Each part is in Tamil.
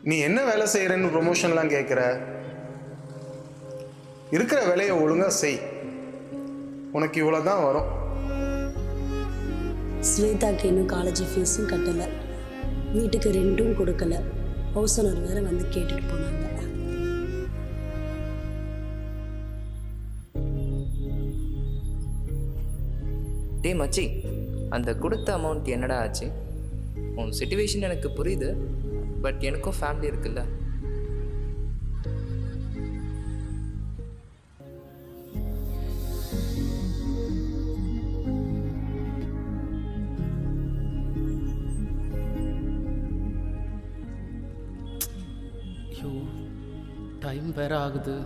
நீ என்ன வேலை செய்யறன்னு ப்ரொமோஷன்லாம் கேட்குற? இருக்கிற வேலையை ஒழுங்கா செய். உனக்கு இவ்வளோதான் வரும். ஸ்வேதாக்கு இன்னும் காலேஜ் ஃபீஸும் கட்டலை, வீட்டுக்கு ரெண்டும் கொடுக்கல. ஹவுஸ் ஓனர் வேற வந்து கேட்டுட்டு போனாங்க. டே மச்சி, அந்த கொடுத்த அமௌண்ட் என்னடா ஆச்சு? உன் சிச்சுவேஷன் எனக்கு புரியுது, பட் எனக்கும் ஃபேமிலி இருக்குல்ல. ஐயோ, டைம் வேற ஆகுது,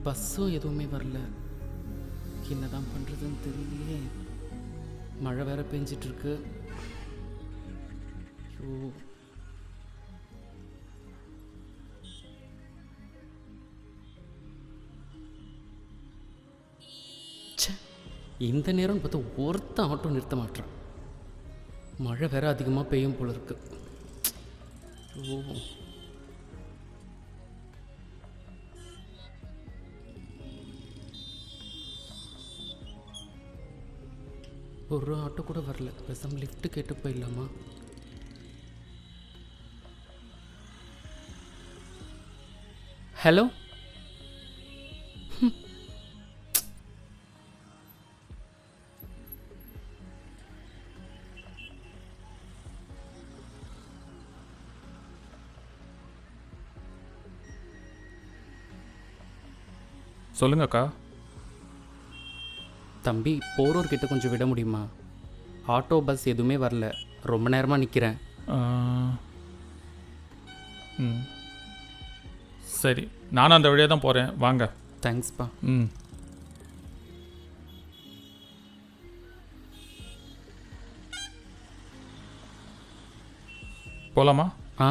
பஸ்ஸும் எதுவுமே வரல. என்னதான் பண்ணுறதுன்னு தெரியலையே. மழை வேற பெஞ்சிட்ருக்கு. ஐயோ, ச்சே, இந்த நேரம்னு பார்த்தா ஒருத்தன் ஆட்டோ நிறுத்த மாட்டான். மழை வேற அதிகமாக பெய்யும் போல இருக்கு. ஓ, ஒரு ஆட்டோ கூட வரல. பேசாம லிஃப்ட் கேட்டு போயிடலாமா? ஹலோ, சொல்லுங்கக்கா. தம்பி, போரூர்கிட்ட கொஞ்சம் விட முடியுமா? ஆட்டோ பஸ் எதுவுமே வரல, ரொம்ப நேரமாக நிற்கிறேன். ம், சரி, நானும் அந்த வழியாக தான் போகிறேன், வாங்க. தேங்க்ஸ்ப்பா. ம், போகலாமா? ஆ,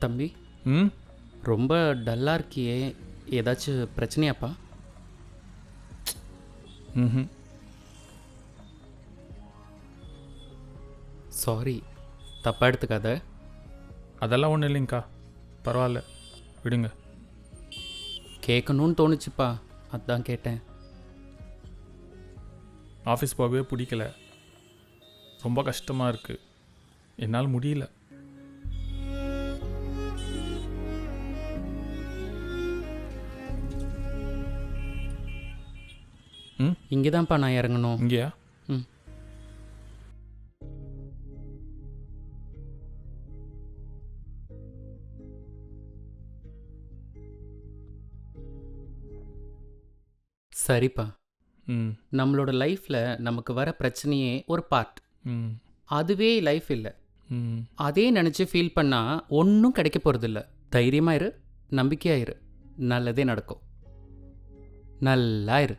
தம்பி, ம், ரொம்ப டல்லாக இருக்கியே, ஏதாச்சும் பிரச்சனையாப்பா? ம், சாரி, தப்பாக எடுத்துக்காத. அதெல்லாம் ஒன்றும் இல்லைங்கக்கா, பரவாயில்ல, விடுங்க. கேட்கணும்னு தோணுச்சுப்பா, அதான் கேட்டேன். ஆஃபீஸ் போகவே பிடிக்கல, ரொம்ப கஷ்டமாக இருக்குது, என்னால் முடியல. ம், இங்கே தான்ப்பா நான் இறங்கணும். இங்கேயா? ம், சரிப்பா. ம், நம்மளோட லைஃப்பில் நமக்கு வர பிரச்சனையே ஒரு பார்ட். ம், அதுவே லைஃப் இல்லை. ம். அதே நினச்சி ஃபீல் பண்ணால் ஒன்றும் கிடைக்க போகிறதில்ல. தைரியமாக இரு, நம்பிக்கையாக இரு, நல்லதே நடக்கும். நல்லா இரு.